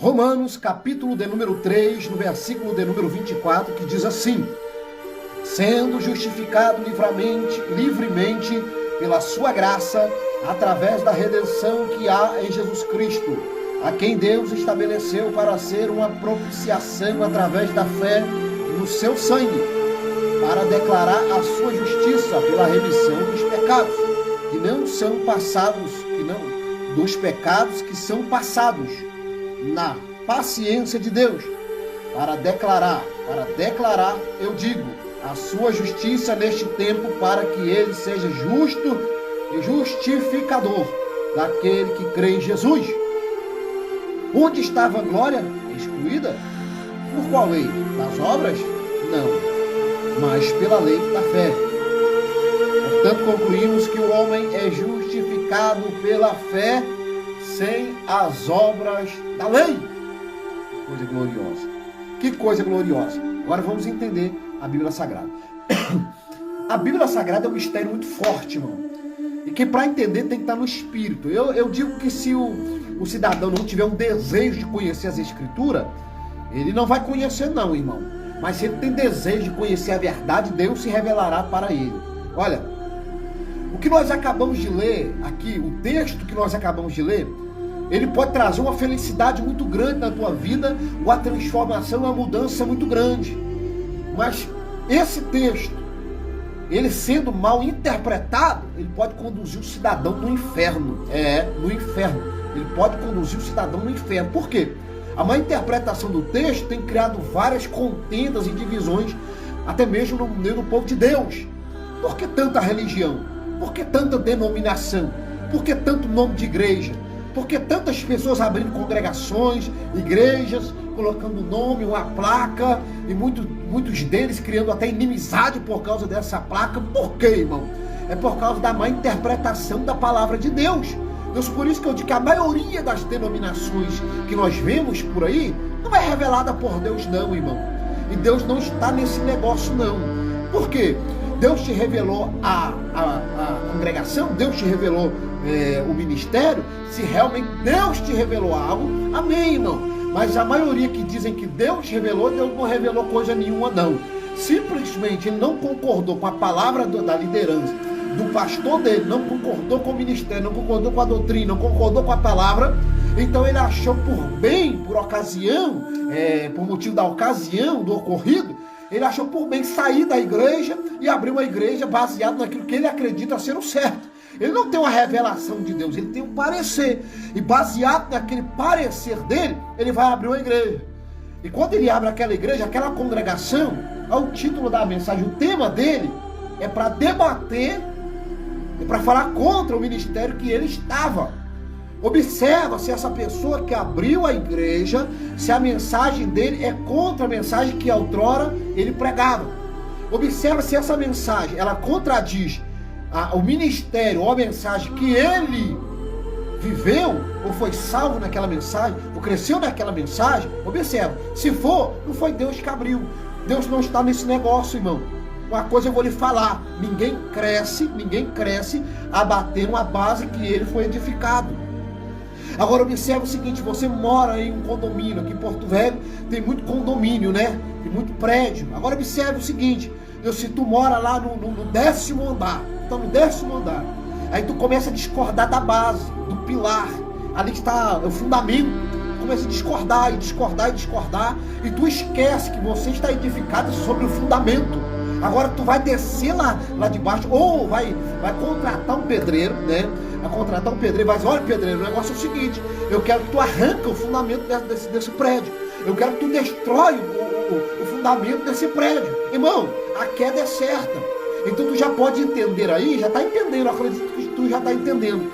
Romanos, capítulo de número 3, no versículo de número 24, que diz assim: sendo justificado livremente pela sua graça, através da redenção que há em Jesus Cristo, a quem Deus estabeleceu para ser uma propiciação através da fé no seu sangue, para declarar a sua justiça pela remissão dos pecados, que não são passados, dos pecados que são passados na paciência de Deus, para declarar, eu digo, a sua justiça neste tempo, para que ele seja justo e justificador daquele que crê em Jesus. Onde está a vanglória? Excluída? Por qual lei? Das obras? Não, mas pela lei da fé. Portanto, concluímos que o homem é justificado pela fé sem as obras da lei. Que coisa gloriosa. Que coisa gloriosa. Agora vamos entender a Bíblia Sagrada. A Bíblia Sagrada é um mistério muito forte, irmão. E que para entender tem que estar no Espírito. Eu digo que se o cidadão não tiver um desejo de conhecer as Escrituras, ele não vai conhecer não, irmão. Mas se ele tem desejo de conhecer a verdade, Deus se revelará para ele. Olha, o que nós acabamos de ler aqui, o texto que nós acabamos de ler, ele pode trazer uma felicidade muito grande na tua vida, uma transformação, uma mudança muito grande. Mas esse texto, ele sendo mal interpretado, ele pode conduzir o cidadão no inferno. No inferno. Ele pode conduzir o cidadão no inferno. Por quê? A má interpretação do texto tem criado várias contendas e divisões, até mesmo no meio do povo de Deus. Por que tanta religião? Por que tanta denominação? Por que tanto nome de igreja? Por que tantas pessoas abrindo congregações, igrejas, colocando nome, uma placa, e muitos deles criando até inimizade por causa dessa placa? Por quê, irmão? É por causa da má interpretação da palavra de Deus. Por isso que eu digo que a maioria das denominações que nós vemos por aí não é revelada por Deus não, irmão. E Deus não está nesse negócio não. Por quê? Deus te revelou a congregação, Deus te revelou o ministério. Se realmente Deus te revelou algo, amém, irmão. Mas a maioria que dizem que Deus revelou, Deus não revelou coisa nenhuma não. Simplesmente ele não concordou com a palavra da liderança, do pastor dele, não concordou com o ministério, não concordou com a doutrina, não concordou com a palavra. Então ele achou por bem, por ocasião, por motivo da ocasião, do ocorrido, ele achou por bem sair da igreja e abrir uma igreja baseada naquilo que ele acredita ser o certo. Ele não tem uma revelação de Deus, ele tem um parecer. E baseado naquele parecer dele, ele vai abrir uma igreja. E quando ele abre aquela igreja, aquela congregação, o título da mensagem, o tema dele é para debater, é para falar contra o ministério que ele estava. Observa se essa pessoa que abriu a igreja, se a mensagem dele é contra a mensagem que outrora ele pregava. Observa se essa mensagem, ela contradiz o ministério ou a mensagem que ele viveu, ou foi salvo naquela mensagem, ou cresceu naquela mensagem. Observa, se for, não foi Deus que abriu. Deus não está nesse negócio, irmão. Uma coisa eu vou lhe falar, ninguém cresce a bater uma base que ele foi edificado. Agora observa o seguinte, você mora em um condomínio, aqui em Porto Velho tem muito condomínio, né? Tem muito prédio. Agora observe o seguinte, se tu mora lá no 10º andar, então no 10º andar, aí tu começa a discordar da base, do pilar, ali está o fundamento, começa a discordar, e tu esquece que você está edificado sobre o fundamento. Agora tu vai descer lá de baixo, ou vai contratar um pedreiro, né? Vai contratar um pedreiro, vai dizer, olha pedreiro, o negócio é o seguinte, eu quero que tu arranca o fundamento desse prédio, eu quero que tu destrói o fundamento desse prédio. Irmão, a queda é certa. Então tu já pode entender aí, já está entendendo, eu acredito que tu já está entendendo,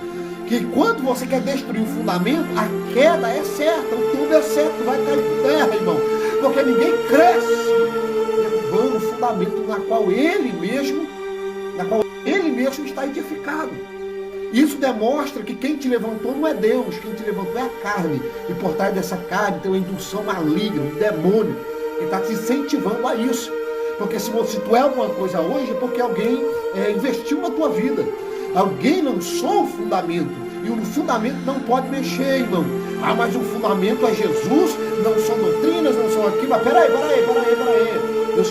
que quando você quer destruir o fundamento, a queda é certa, o tubo é certo, vai cair por terra, irmão, porque ninguém cresce derrubando o fundamento na qual ele mesmo está edificado. Isso demonstra que quem te levantou não é Deus, quem te levantou é a carne, e por trás dessa carne tem uma indução maligna, um demônio, que está te incentivando a isso. Porque se tu é alguma coisa hoje, é porque alguém investiu na tua vida. Alguém lançou o fundamento. E o fundamento não pode mexer, irmão. Ah, mas o fundamento é Jesus, não são doutrinas, não são aquilo. Mas peraí.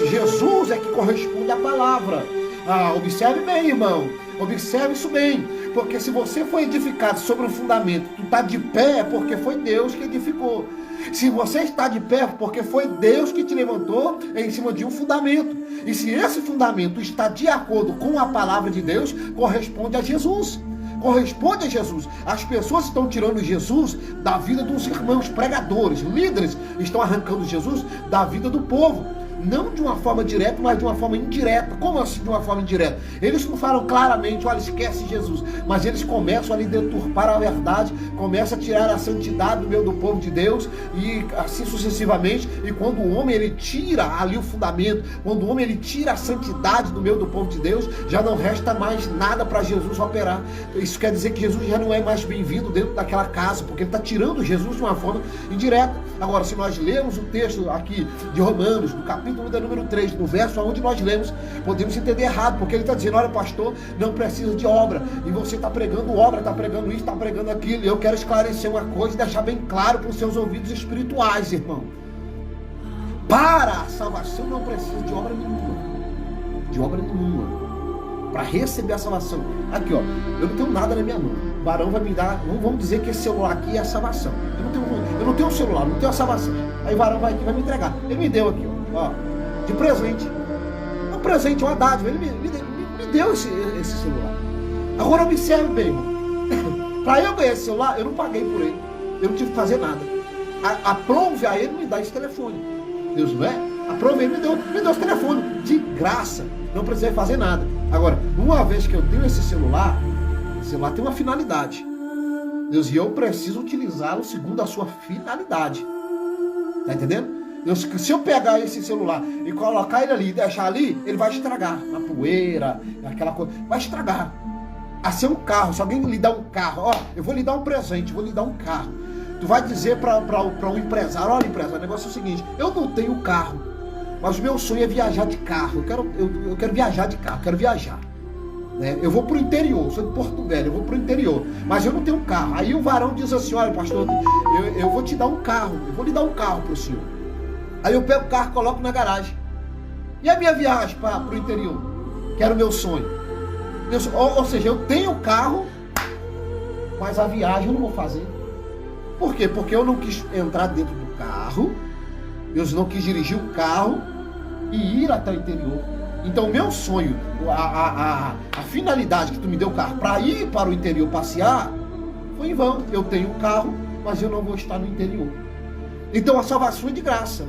Jesus é que corresponde à palavra. Ah, observe bem, irmão. Observe isso bem. Porque se você foi edificado sobre um fundamento, tu está de pé, é porque foi Deus que edificou. Se você está de pé, porque foi Deus que te levantou em cima de um fundamento. E se esse fundamento está de acordo com a palavra de Deus, corresponde a Jesus. Corresponde a Jesus. As pessoas estão tirando Jesus da vida dos irmãos pregadores, líderes, estão arrancando Jesus da vida do povo. Não de uma forma direta, mas de uma forma indireta. Como assim de uma forma indireta? Eles não falam claramente, olha, esquece Jesus. Mas eles começam a lhe deturpar a verdade, começam a tirar a santidade do meio do povo de Deus, e assim sucessivamente. E quando o homem ele tira ali o fundamento, quando o homem ele tira a santidade do meio do povo de Deus, já não resta mais nada para Jesus operar. Isso quer dizer que Jesus já não é mais bem-vindo dentro daquela casa, porque ele está tirando Jesus de uma forma indireta. Agora, se nós lermos o texto aqui de Romanos, do capítulo de número 3, no verso onde nós lemos, podemos entender errado, porque ele está dizendo, olha pastor, não precisa de obra, e você está pregando obra, está pregando isso, está pregando aquilo. E eu quero esclarecer uma coisa e deixar bem claro para os seus ouvidos espirituais, irmão. Para a salvação não precisa de obra nenhuma. De obra nenhuma. Para receber a salvação. Aqui, ó, eu não tenho nada na minha mão. O varão vai me dar, vamos dizer que esse celular aqui é a salvação. Eu não tenho um celular, não tenho a salvação. Aí o varão vai aqui, vai me entregar. Ele me deu aqui, ó, de presente. É um presente, uma dádiva. Ele me deu esse celular. Agora observe bem, irmão. Para eu ganhar esse celular, eu não paguei por ele. Eu não tive que fazer nada. Aprove a ele me dar esse telefone. Deus não é? Aprove ele me deu esse telefone. De graça. Não precisei fazer nada. Agora, uma vez que eu tenho esse celular, o celular tem uma finalidade. Deus, e eu preciso utilizá-lo segundo a sua finalidade. Tá entendendo? Deus, se eu pegar esse celular e colocar ele ali e deixar ali, ele vai estragar. Na poeira, aquela coisa. Vai estragar. Assim é um carro. Se alguém lhe dá um carro, ó, eu vou lhe dar um presente, vou lhe dar um carro. Tu vai dizer para um empresário, olha empresário, o negócio é o seguinte, eu não tenho carro, mas o meu sonho é viajar de carro. Eu quero viajar de carro, quero viajar. Né? Eu vou para o interior, sou de Porto Velho, eu vou para o interior, mas eu não tenho carro. Aí o varão diz assim, olha pastor, eu vou te dar um carro, eu vou lhe dar um carro para o senhor. Aí eu pego o carro e coloco na garagem. E a minha viagem para o interior? Que era o meu sonho. Ou seja, eu tenho o carro, mas a viagem eu não vou fazer. Por quê? Porque eu não quis entrar dentro do carro, eu não quis dirigir o carro e ir até o interior. Então, meu sonho, a finalidade que tu me deu o carro para ir para o interior passear, foi em vão. Eu tenho o carro, mas eu não vou estar no interior. Então, a salvação é de graça.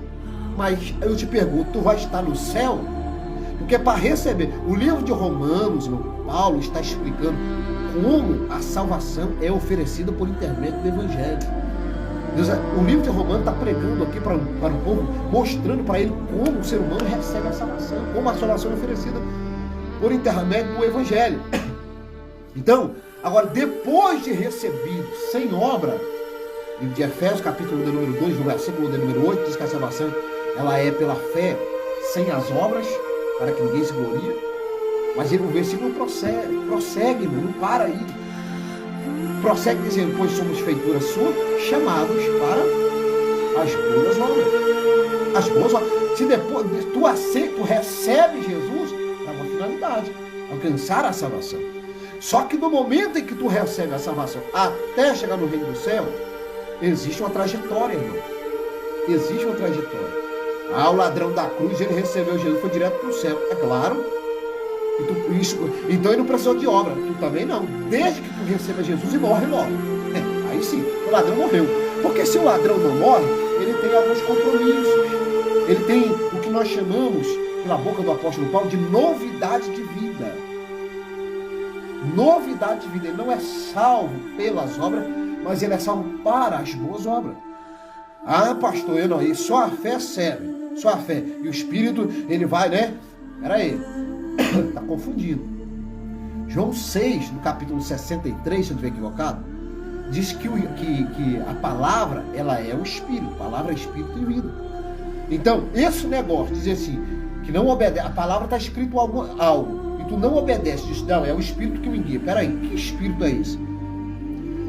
Mas eu te pergunto, tu vai estar no céu? Porque para receber, o livro de Romanos, Paulo está explicando como a salvação é oferecida por intermédio do Evangelho. O livro de Romanos está pregando aqui para o povo, mostrando para ele como o ser humano recebe a salvação, como a salvação é oferecida por intermédio do Evangelho. Então, agora, depois de recebido sem obra, livro de Efésios, capítulo de número 2, no versículo de número 8, diz que a salvação ela é pela fé, sem as obras, para que ninguém se glorie. Mas o versículo prossegue, não para aí. Prossegue dizendo, pois somos feitura sua, chamados para as boas obras. As boas obras. Se depois tu recebe Jesus, é uma finalidade, alcançar a salvação. Só que no momento em que tu recebe a salvação, até chegar no reino do céu, existe uma trajetória, irmão. Existe uma trajetória. O ladrão da cruz, ele recebeu Jesus, foi direto para o céu, é claro. Então ele não precisou de obra, tu também não. Desde que tu receba Jesus e morre logo. Aí sim, o ladrão morreu. Porque se o ladrão não morre, ele tem alguns compromissos. Ele tem o que nós chamamos, pela boca do apóstolo Paulo, de novidade de vida. Novidade de vida. Ele não é salvo pelas obras, mas ele é salvo para as boas obras. Pastor, eu não, só a fé serve. Só a fé. E o Espírito, ele vai, né? Peraí. Está confundindo. João 6, no capítulo 63, se eu não estiver equivocado, diz que a palavra, ela é o Espírito. A palavra é Espírito e vida. Então, esse negócio, dizer assim, que não obedece, a palavra está escrito algo, e tu não obedece, diz, não, é o Espírito que me guia. Peraí, que Espírito é esse?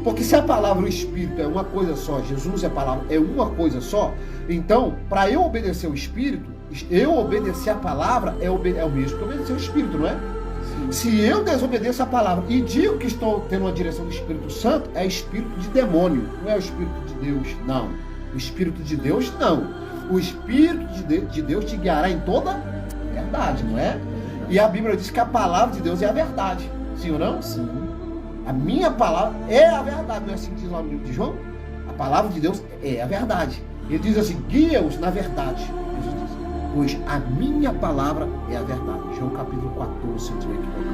Porque se a palavra e o Espírito é uma coisa só, Jesus e a palavra é uma coisa só, então, para eu obedecer o Espírito, eu obedecer a palavra é o mesmo que obedecer o Espírito, não é? Sim. Se eu desobedeço a palavra e digo que estou tendo uma direção do Espírito Santo, é espírito de demônio, não é o Espírito de Deus, não. O Espírito de Deus, não. O Espírito de Deus te guiará em toda verdade, não é? E a Bíblia diz que a palavra de Deus é a verdade. Sim ou não? Sim. A minha palavra é a verdade. Não é assim que diz lá no livro de João? A palavra de Deus é a verdade. Ele diz assim, guia-os na verdade. Jesus diz, pois a minha palavra é a verdade. João capítulo 14, se eu tiver equivocado.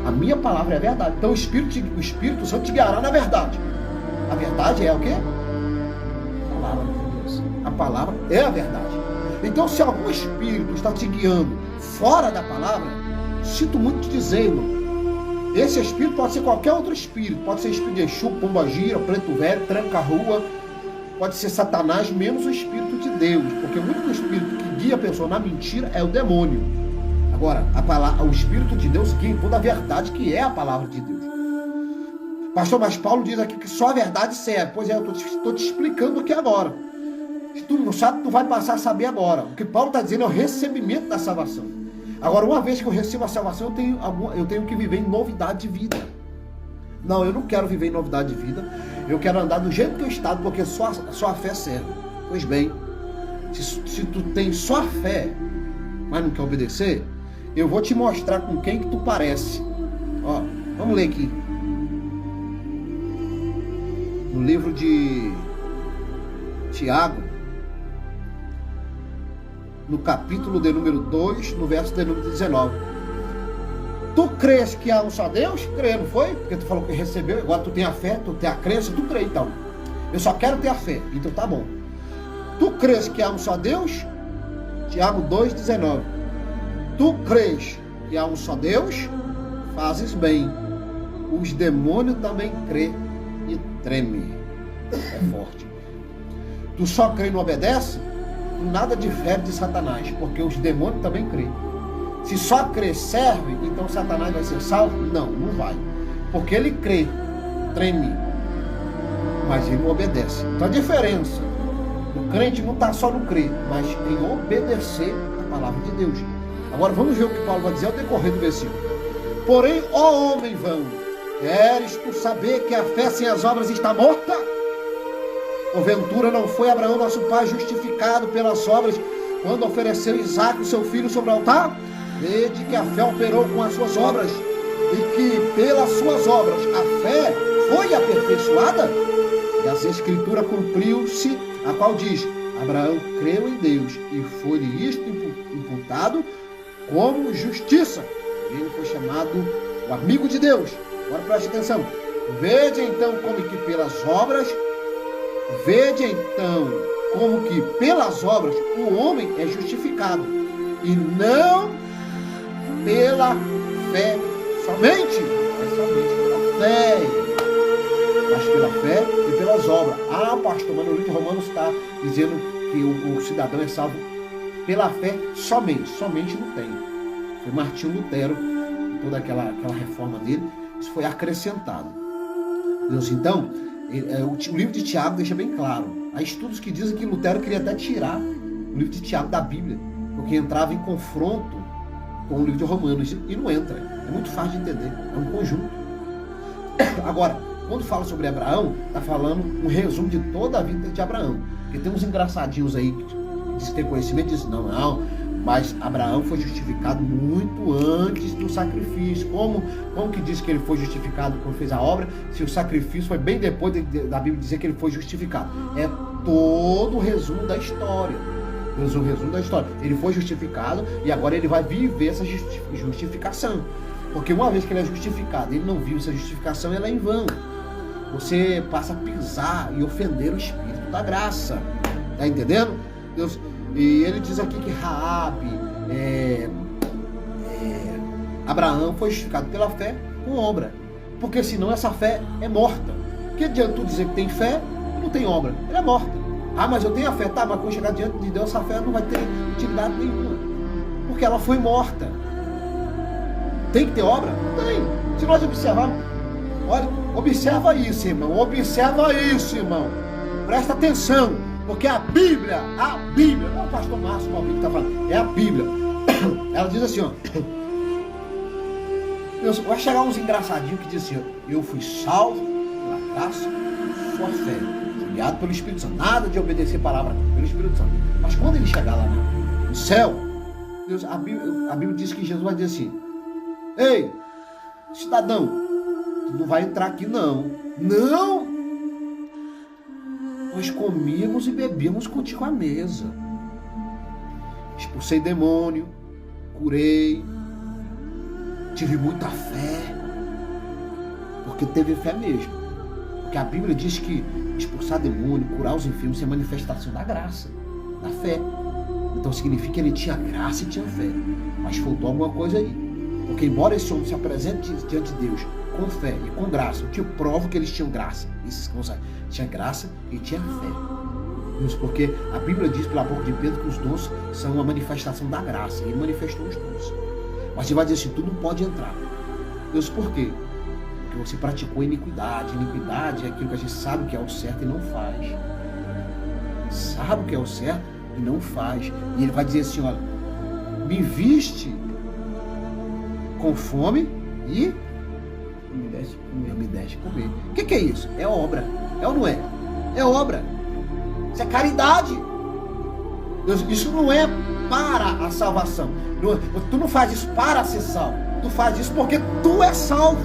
A minha palavra é a verdade. Então o Espírito Santo te guiará na verdade. A verdade é o quê? A palavra de Deus. A palavra é a verdade. Então se algum espírito está te guiando fora da palavra, sinto muito te dizer, irmão. Esse espírito pode ser qualquer outro espírito. Pode ser espírito de Exu, Pombagira, Preto Velho, Tranca-Rua. Pode ser Satanás, menos o Espírito de Deus. Porque o único espírito que guia a pessoa na mentira é o demônio. Agora, o Espírito de Deus guia em toda a verdade, que é a palavra de Deus. Pastor, mas Paulo diz aqui que só a verdade serve. Pois é, eu estou te explicando aqui agora. Se tu não sabe, tu vai passar a saber agora. O que Paulo está dizendo é o recebimento da salvação. Agora, uma vez que eu recebo a salvação, eu tenho que viver em novidade de vida. Não, eu não quero viver em novidade de vida. Eu quero andar do jeito que eu estava, porque só a fé serve. Pois bem, se tu tem só a fé, mas não quer obedecer, eu vou te mostrar com quem que tu parece. Ó, vamos ler aqui. No livro de Tiago, no capítulo de número 2, no verso de número 19. Tu crês que há um só Deus? Crê, não foi? Porque tu falou que recebeu, agora tu tem a fé, tu tem a crença, tu crê então. Eu só quero ter a fé, então tá bom. Tu crês que há um só Deus? Tiago 2, 19. Tu crês que há um só Deus? Fazes bem. Os demônios também crê e treme. É forte. Tu só crê e não obedece? Nada difere de Satanás, porque os demônios também creem. Se só crer serve, então Satanás vai ser salvo? Não, não vai. Porque ele crê, treme, mas ele não obedece. Então a diferença do crente não está só no crer, mas em obedecer a palavra de Deus. Agora vamos ver o que Paulo vai dizer ao decorrer do versículo. Porém, ó homem vão, queres tu saber que a fé sem as obras está morta? Porventura não foi Abraão, nosso pai, justificado pelas obras, quando ofereceu Isaque, seu filho, sobre o altar? Vede que a fé operou com as suas obras, e que pelas suas obras a fé foi aperfeiçoada? E as Escrituras cumpriu-se, a qual diz, Abraão creu em Deus, e foi-lhe isto imputado como justiça. Ele foi chamado o amigo de Deus. Agora preste atenção. Vede então como que pelas obras o homem é justificado, e não pela fé somente, mas somente pela fé, mas pela fé e pelas obras. Ah, pastor, mas no livro de Romanos está dizendo que o cidadão é salvo pela fé somente não tem. Foi Martinho Lutero, toda aquela reforma dele, isso foi acrescentado. Deus, então, o livro de Tiago deixa bem claro. Há estudos que dizem que Lutero queria até tirar o livro de Tiago da Bíblia, porque entrava em confronto com o livro de Romanos, e não entra. É muito fácil de entender, é um conjunto. Agora, quando fala sobre Abraão, está falando um resumo de toda a vida de Abraão. Porque tem uns engraçadinhos aí que dizem ter conhecimento e dizem, não, mas Abraão foi justificado muito antes do sacrifício. Como que diz que ele foi justificado quando fez a obra, se o sacrifício foi bem depois da Bíblia dizer que ele foi justificado? É todo o resumo da história. O resumo da história. Ele foi justificado e agora ele vai viver essa justificação. Porque uma vez que ele é justificado, ele não vive essa justificação, ela é em vão. Você passa a pisar e ofender o Espírito da graça. Tá entendendo? Deus... E ele diz aqui que Raabe, Abraão foi justificado pela fé com obra. Porque senão essa fé é morta. Que adianta tu dizer que tem fé e não tem obra? Ela é morta. Ah, mas eu tenho a fé. Tá, mas quando chegar diante de Deus, essa fé não vai ter utilidade nenhuma. Porque ela foi morta. Tem que ter obra? Tem. Se nós observarmos, olha, Observa isso, irmão. Observa isso, irmão. Presta atenção. Porque a Bíblia, não é o pastor Márcio Malvino que está falando, é a Bíblia. Ela diz assim, ó. Vai chegar uns engraçadinhos que dizem assim, eu fui salvo pela graça, sua fé, guiado pelo Espírito Santo. Nada de obedecer a palavra pelo Espírito Santo. Mas quando ele chegar lá no céu, Deus, a Bíblia diz que Jesus vai dizer assim, ei, cidadão, tu não vai entrar aqui não. Não! Nós comíamos e bebíamos contigo à mesa. Expulsei demônio, curei, tive muita fé, porque teve fé mesmo. Porque a Bíblia diz que expulsar demônio, curar os enfermos é manifestação da graça, da fé. Então significa que ele tinha graça e tinha fé. Mas faltou alguma coisa aí. Porque embora esse homem se apresente diante de Deus com fé e com graça, eu te provo que eles tinham graça. Esses que não sabem, tinha graça e tinha fé. Isso porque a Bíblia diz pela boca de Pedro que os dons são uma manifestação da graça. Ele manifestou os dons. Mas você vai dizer assim, tu não pode entrar. Deus, por quê? Porque você praticou iniquidade. Iniquidade é aquilo que a gente sabe que é o certo e não faz. Sabe o que é o certo e não faz. E ele vai dizer assim, olha, me viste com fome e me deste comer. O que é isso? É obra. É ou não é? É obra. Isso é caridade. Isso não é para a salvação. Tu não faz isso para ser salvo. Tu faz isso porque tu és salvo.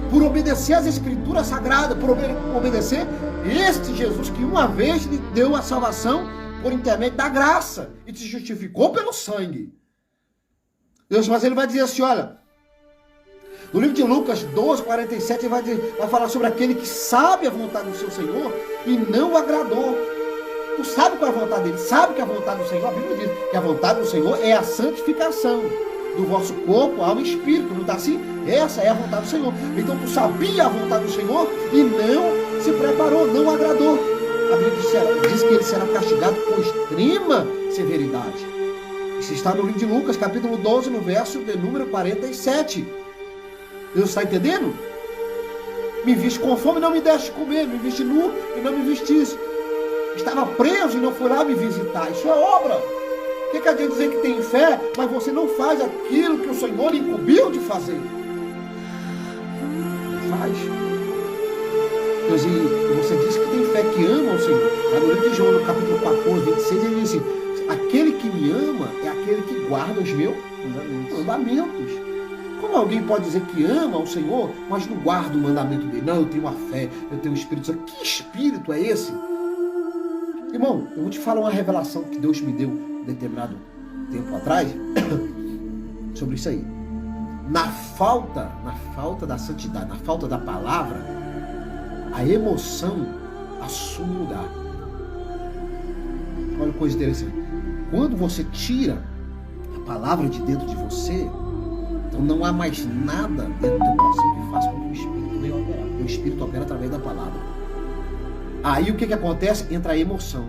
Por obedecer às Escrituras Sagradas, por obedecer este Jesus que uma vez lhe deu a salvação por intermédio da graça e te justificou pelo sangue. Deus, mas ele vai dizer assim, olha, no livro de Lucas 12, 47, ele vai falar sobre aquele que sabe a vontade do seu Senhor e não o agradou. Tu sabe qual é a vontade dele, sabe que a vontade do Senhor, a Bíblia diz que a vontade do Senhor é a santificação do vosso corpo, alma e espírito, não está assim? Essa é a vontade do Senhor. Então tu sabia a vontade do Senhor e não se preparou, não agradou. A Bíblia diz que ele será castigado com extrema severidade. Isso está no livro de Lucas, capítulo 12, no verso de número 47. Deus está entendendo? Me viste com fome e não me deste comer, me viste nu e não me vestiste. Estava preso e não foi lá me visitar. Isso é obra. O que adianta dizer que tem fé, mas você não faz aquilo que o Senhor lhe incumbiu de fazer? Faz. Deus, e você diz que tem fé, que ama o Senhor. Lá no livro de João, no capítulo 14, 26, ele diz assim, aquele que me ama é aquele que guarda os meus mandamentos. Como alguém pode dizer que ama o Senhor, mas não guarda o mandamento dele? Não, eu tenho uma fé, eu tenho um Espírito Santo. Que Espírito é esse? Irmão, eu vou te falar uma revelação que Deus me deu determinado tempo atrás sobre isso aí. Na falta da santidade, na falta da palavra, a emoção assume lugar. Olha que coisa interessante. Quando você tira a palavra de dentro de você, então não há mais nada dentro do teu coração que faça com que o Espírito venha operar. Porque o Espírito opera através da palavra. Aí o que acontece? Entra a emoção.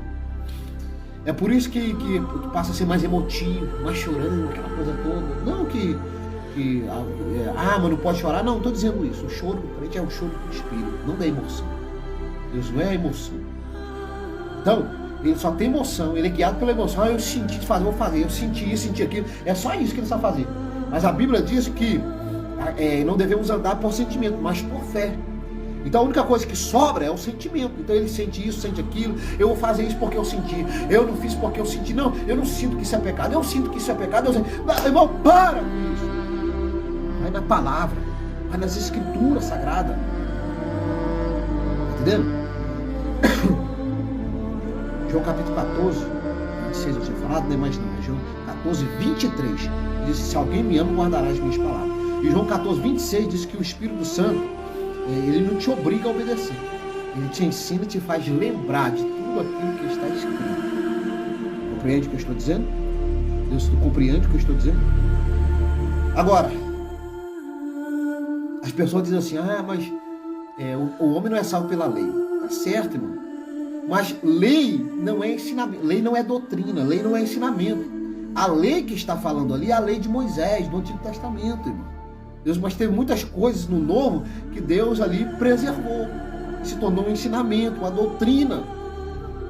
É por isso que tu passa a ser mais emotivo, mais chorando, aquela coisa toda. Não mas não pode chorar. Não estou dizendo isso. O choro do crente é o choro do Espírito, não da emoção. Deus não é a emoção. Então, ele só tem emoção, ele é guiado pela emoção. Eu senti de fazer, vou fazer. Eu senti isso, senti aquilo. É só isso que ele sabe fazer. Mas a Bíblia diz que não devemos andar por sentimento, mas por fé. Então a única coisa que sobra é o sentimento. Então ele sente isso, sente aquilo. Eu vou fazer isso porque eu senti. Eu não fiz porque eu senti. Não, eu não sinto que isso é pecado. Eu sinto que isso é pecado. Não, irmão, para com isso. Vai na palavra. Vai nas Escrituras Sagradas. Entendendo? João capítulo 14, 26 eu tinha falado, nem mais não. João 14, 23. Ele diz, se alguém me ama, guardará as minhas palavras. E João 14, 26 diz que o Espírito Santo, ele não te obriga a obedecer. Ele te ensina e te faz lembrar de tudo aquilo que está escrito. Compreende o que eu estou dizendo? Deus, tu compreende o que eu estou dizendo? Agora, as pessoas dizem assim, mas o homem não é salvo pela lei. Tá certo, irmão. Mas lei não é ensinamento, lei não é doutrina, lei não é ensinamento. A lei que está falando ali é a lei de Moisés, do Antigo Testamento, irmão. Deus, mas tem muitas coisas no Novo que Deus ali preservou. Se tornou um ensinamento, uma doutrina.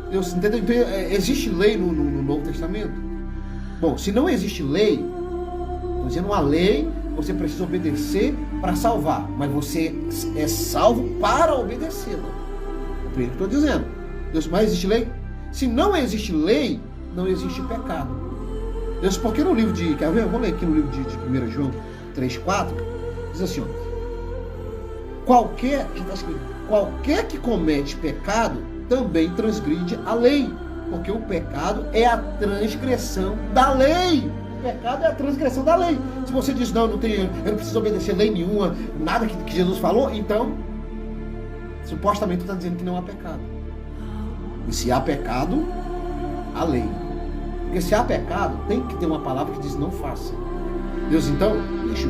Deus, entendeu? Então, existe lei no Novo Testamento? Bom, se não existe lei, estou dizendo uma lei, você precisa obedecer para salvar. Mas você é salvo para obedecê-la. Compreende o que eu estou dizendo? Deus, mas existe lei? Se não existe lei, não existe pecado. Deus, porque no livro de... Quer ver? Vamos ler aqui no livro de 1 João 3,4. Diz assim, ó. Qualquer que comete pecado também transgride a lei, porque o pecado é a transgressão da lei. O pecado é a transgressão da lei. Se você diz, não, eu não preciso obedecer lei nenhuma, nada que Jesus falou, então, supostamente tu está dizendo que não há pecado. E se há pecado, há lei. Porque se há pecado, tem que ter uma palavra que diz não faça. Deus, então,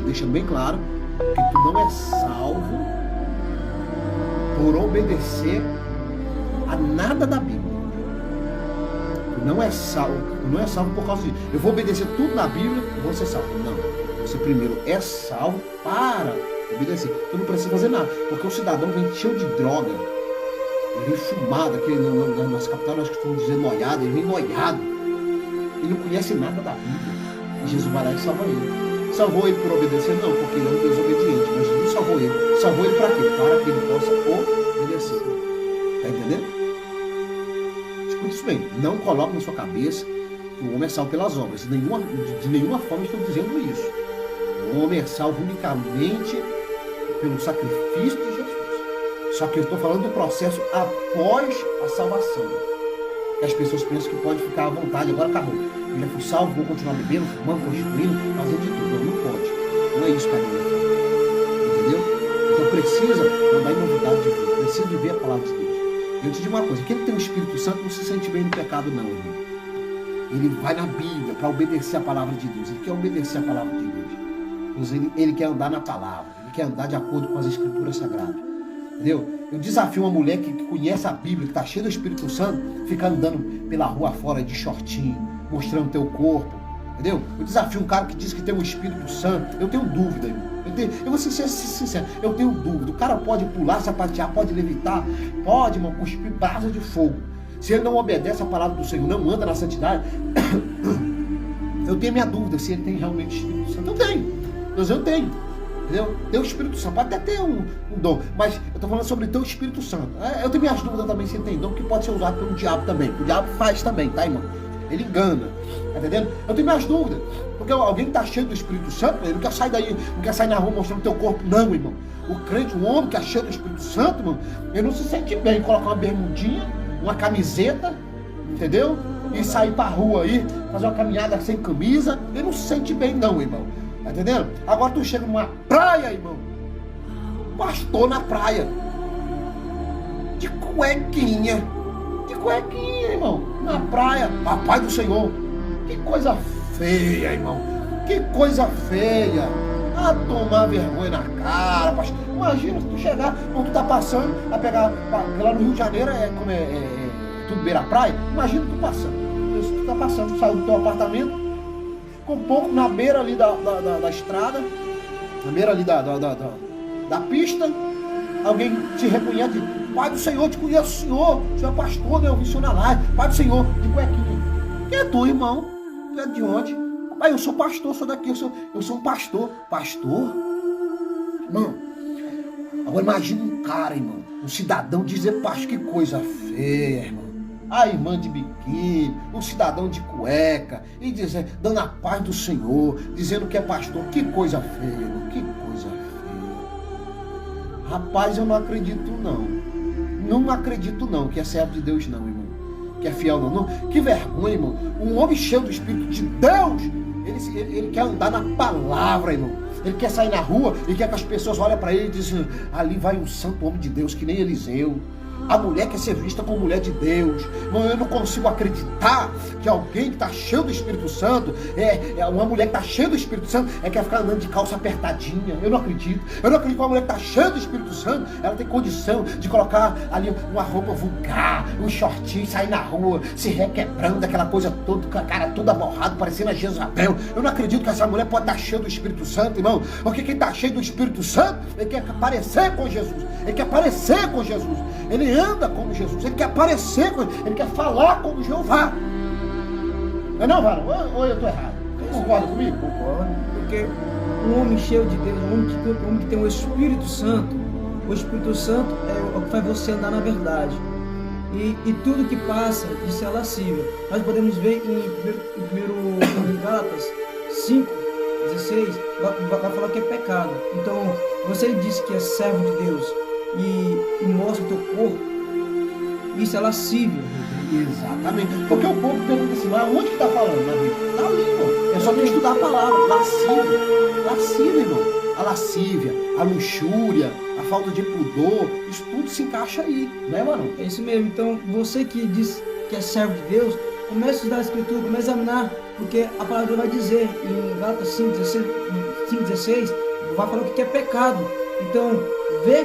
deixa bem claro que tu não é salvo por obedecer a nada da Bíblia. Tu não é salvo por causa disso. Eu vou obedecer tudo na Bíblia e vou ser salvo. Não. Você primeiro é salvo para obedecer. Tu não precisa fazer nada. Porque o cidadão vem cheio de droga. Ele vem fumado, aqui na nossa capital nós costumamos dizer noiado. Ele vem noiado. Ele não conhece nada da Bíblia. E Jesus vai lá e salva ele. Salvou ele por obedecer? Não, porque ele é um desobediente. Mas Jesus salvou ele. Salvou ele para quê? Para que ele possa obedecer. Está entendendo? Escute isso bem. Não coloque na sua cabeça que o homem é salvo pelas obras. De nenhuma forma estou dizendo isso. O homem é salvo unicamente pelo sacrifício de Jesus. Só que eu estou falando do processo após a salvação. Que as pessoas pensam que pode ficar à vontade. Agora acabou. Eu já fui salvo, vou continuar bebendo, fumando, prostituindo, fazendo de tudo. Não pode. Não é isso que a Bíblia fala. Entendeu? Então precisa andar em novidade de vida. Precisa viver a palavra de Deus. Eu te digo uma coisa. Quem tem o Espírito Santo não se sente bem no pecado, não, irmão. Ele vai na Bíblia para obedecer a palavra de Deus. Ele quer obedecer a palavra de Deus. Ele quer andar na palavra. Ele quer andar de acordo com as Escrituras Sagradas. Entendeu? Eu desafio uma mulher que conhece a Bíblia, que está cheia do Espírito Santo, fica andando pela rua fora de shortinho, mostrando teu corpo. Entendeu? Eu desafio um cara que diz que tem o Espírito Santo. Eu tenho dúvida, irmão. Eu vou ser sincero, eu tenho dúvida. O cara pode pular, sapatear, pode levitar, pode, irmão, cuspir brasa de fogo. Se ele não obedece a palavra do Senhor, não anda na santidade, eu tenho minha dúvida se ele tem realmente o Espírito Santo. Eu tenho. Mas eu tenho. Entendeu? Tem o Espírito Santo, pode até ter um dom, mas eu estou falando sobre ter o Espírito Santo. Eu tenho minhas dúvidas também se ele tem dom, que pode ser usado pelo diabo também. O diabo faz também, tá, irmão? Ele engana, tá entendendo? Eu tenho minhas dúvidas, porque alguém que está cheio do Espírito Santo, ele não quer sair daí, não quer sair na rua mostrando o teu corpo, não, irmão. O crente, o homem que é cheio do Espírito Santo, irmão, ele não se sente bem colocar uma bermudinha, uma camiseta, entendeu? E sair pra rua aí, fazer uma caminhada sem camisa, ele não se sente bem, não, irmão. Tá entendendo? Agora tu chega numa praia, irmão. Pastor na praia. De cuequinha. De cuequinha, irmão. Na praia. Papai do Senhor. Que coisa feia, irmão. Que coisa feia. A tomar vergonha na cara, pastor. Imagina se tu chegar, quando tu tá passando, a pegar. Lá no Rio de Janeiro é tudo beira praia. Imagina tu passando. Se tu tá passando, tu saiu do teu apartamento. Com um pouco na beira ali da estrada, na beira ali da pista, alguém te reconhece, Pai do Senhor, te conheço, Senhor é pastor, né? Eu vi o Senhor na live, Pai do Senhor, de cuequinha. Quem é tu, irmão? Tu é de onde? Pai, eu sou pastor, sou daqui, eu sou um pastor. Pastor? Irmão, agora imagina um cara, irmão, um cidadão dizer, pastor, que coisa feia, irmão. A irmã de biquíni, um cidadão de cueca, e dizendo, dando a paz do Senhor, dizendo que é pastor. Que coisa feia, irmão, que coisa feia. Rapaz, eu não acredito não. Não acredito não, que é servo de Deus não, irmão. Que é fiel não. Que vergonha, irmão. Um homem cheio do Espírito de Deus, ele quer andar na palavra, irmão. Ele quer sair na rua e quer que as pessoas olhem para ele e dizem, ali vai um santo homem de Deus, que nem Eliseu. A mulher quer ser vista como mulher de Deus. Não, eu não consigo acreditar que alguém que está cheio do Espírito Santo, uma mulher que está cheia do Espírito Santo, quer ficar andando de calça apertadinha. Eu não acredito. Eu não acredito que uma mulher que está cheia do Espírito Santo, ela tem condição de colocar ali uma roupa vulgar, um shortinho, sair na rua, se requebrando, aquela coisa toda, com a cara toda borrada, parecendo a Jezabel. Eu não acredito que essa mulher pode estar cheia do Espírito Santo, irmão. Porque quem está cheio do Espírito Santo, ele quer aparecer com Jesus. Ele quer aparecer com Jesus. Ele anda como Jesus, ele quer aparecer, ele quer falar como Jeová. Não é não, Vara? Ou eu estou errado? Você concorda comigo? Concordo, porque um homem cheio de Deus, um homem que tem o Espírito Santo é o que faz você andar na verdade. E tudo que passa, isso é lascívia. Nós podemos ver em Gálatas 5:16, vai falar que é pecado. Então, você disse que é servo de Deus e mostra o teu corpo, isso é lascívia. Exatamente. Porque o povo pergunta assim, mas onde que está falando na Bíblia? Está ali, irmão. É só ter estudar a palavra. Lascívia, irmão. A lascívia, a luxúria, a falta de pudor, isso tudo se encaixa aí, né, mano? É isso mesmo. Então, você que diz que é servo de Deus, comece a estudar a Escritura, comece a examinar, porque a palavra vai dizer em Gálatas 5:16, vai falar o que é pecado. Então,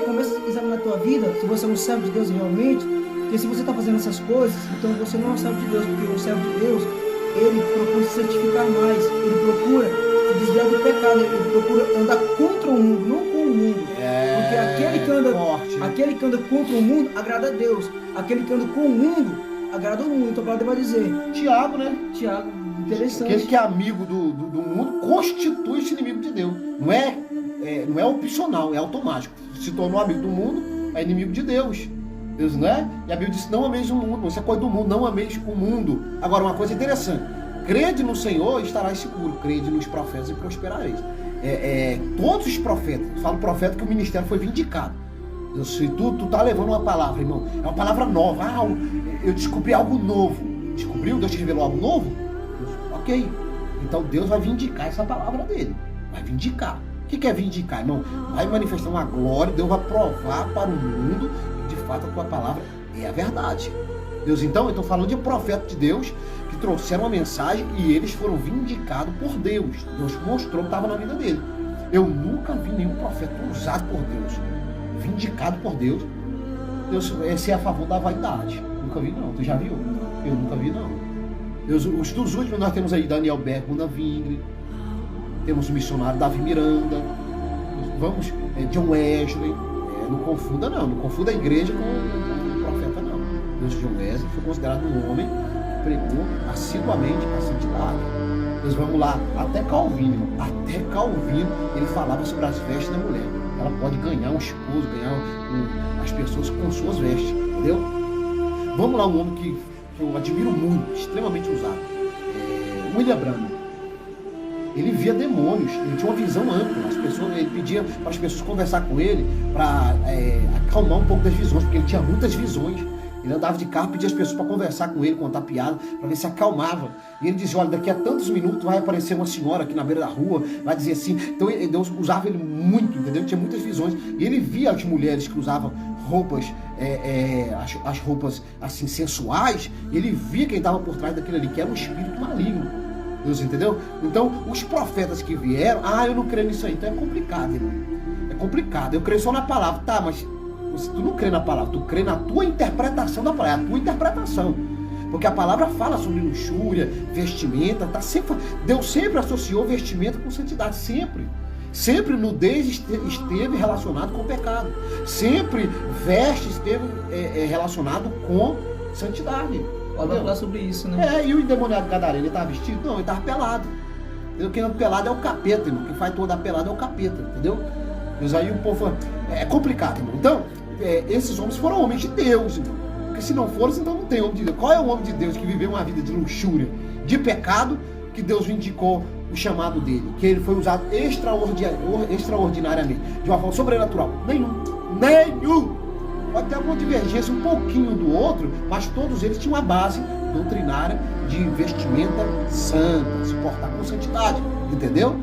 começa a examinar a tua vida, se você é um servo de Deus realmente, porque se você está fazendo essas coisas, então você não é um servo de Deus, porque um servo de Deus, ele procura se santificar mais, ele procura se desviar do pecado, ele procura andar contra o mundo, não com o mundo. Porque aquele que anda contra o mundo agrada a Deus, aquele que anda com o mundo agrada o mundo. Então a palavra vai dizer, Tiago, né? Tiago, interessante. Aquele que é amigo do mundo constitui esse inimigo de Deus. Não é opcional, é automático. Se tornou amigo do mundo, é inimigo de Deus. Deus, não é? E a Bíblia diz, não ameis o mundo, você é coisa do mundo, não ameis o mundo. Agora, uma coisa interessante, crede no Senhor e estarás seguro, crede nos profetas e prosperareis. Todos os profetas, falo profeta que o ministério foi vindicado. Se tu tá levando uma palavra, irmão, é uma palavra nova, eu descobri algo novo. Descobriu? Deus te revelou algo novo? Ok. Então Deus vai vindicar essa palavra dele, vai vindicar. O que é vindicar, irmão? Vai manifestar uma glória, Deus vai provar para o mundo que de fato a tua palavra é a verdade. Deus, então, eu estou falando de profetas de Deus que trouxeram uma mensagem e eles foram vindicados por Deus. Deus mostrou que estava na vida dele. Eu nunca vi nenhum profeta usado por Deus, vindicado por Deus. Deus, esse é a favor da vaidade. Nunca vi, não. Tu já viu? Eu nunca vi, não. Deus, os dos últimos nós temos aí Daniel Beckman da Vingre. Temos o missionário Davi Miranda, vamos, John Wesley, não confunda a igreja com o profeta não. Deus, John Wesley foi considerado um homem que pregou assiduamente a santidade. Nós vamos lá, até Calvino, ele falava sobre as vestes da mulher. Ela pode ganhar um esposo, as pessoas com suas vestes, entendeu? Vamos lá, um homem que eu admiro muito, extremamente usado, William Branham. Ele via demônios, ele tinha uma visão ampla. Ele pedia para as pessoas conversar com ele para acalmar um pouco das visões, porque ele tinha muitas visões. Ele andava de carro, pedia as pessoas para conversar com ele, contar piada, para ver se acalmava. E ele dizia, olha, daqui a tantos minutos vai aparecer uma senhora aqui na beira da rua, vai dizer assim. Então Deus usava ele muito, entendeu? Ele tinha muitas visões. E ele via as mulheres que usavam roupas, as roupas assim sensuais, ele via quem estava por trás daquilo ali, que era um espírito maligno. Deus, entendeu? Então, os profetas que vieram, eu não creio nisso aí, então é complicado, irmão. É complicado. Eu creio só na palavra, tá, mas se tu não crê na palavra, tu crê na tua interpretação da palavra, a tua interpretação. Porque a palavra fala sobre luxúria, vestimenta, Deus sempre associou vestimenta com santidade, sempre. Sempre nudez esteve relacionado com o pecado. Sempre veste esteve relacionado com santidade. Pode falar sobre isso, né? E o endemoniado gadareno, ele estava vestido? Não, ele estava pelado. Entendeu? Quem anda pelado é o capeta, irmão. Quem faz toda a pelada é o capeta, entendeu? Mas aí o povo é complicado, irmão. Então, esses homens foram homens de Deus, irmão. Porque se não foram, então não tem homem de Deus. Qual é o homem de Deus que viveu uma vida de luxúria, de pecado, que Deus vindicou o chamado dele? Que ele foi usado extraordinariamente, de uma forma sobrenatural? Nenhum! Pode ter alguma divergência um pouquinho do outro, mas todos eles tinham uma base doutrinária de vestimenta santa, se portar com santidade, entendeu?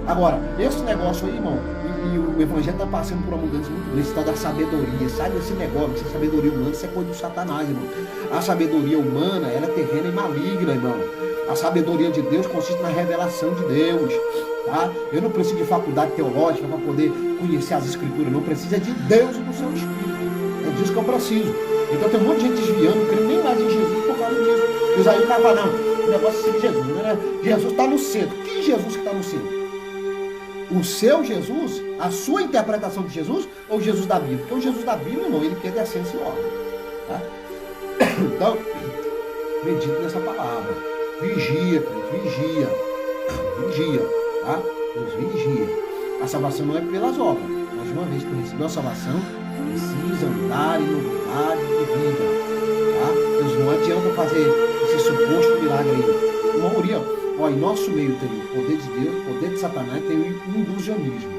Agora, esse negócio aí, irmão, E o evangelho está passando por uma mudança muito grande, esse tal da sabedoria. Sai desse negócio, essa sabedoria humana, isso é coisa do Satanás, irmão. A sabedoria humana, ela é terrena e maligna, irmão. A sabedoria de Deus consiste na revelação de Deus, tá? Eu não preciso de faculdade teológica para poder conhecer as escrituras, não. Precisa de Deus e do seu Espírito. É disso que eu preciso. Então tem um monte de gente desviando, não crendo nem mais em Jesus por causa disso. E aí o cara fala, não, o negócio é seguir Jesus, né? Jesus está no centro. Que Jesus que está no centro? O seu Jesus, a sua interpretação de Jesus ou o Jesus da Bíblia? Porque o Jesus da Bíblia, irmão, ele quer decência e ordem, tá? Então, medita nessa palavra. Vigia, vigia, vigia, tá? Deus vigia. A salvação não é pelas obras, mas uma vez que tu recebeu a salvação, precisa andar em novidade de vida, tá? Deus não adianta fazer esse suposto milagre aí. Uma maioria, ó, em nosso meio tem o poder de Deus, o poder de Satanás, tem o ilusionismo,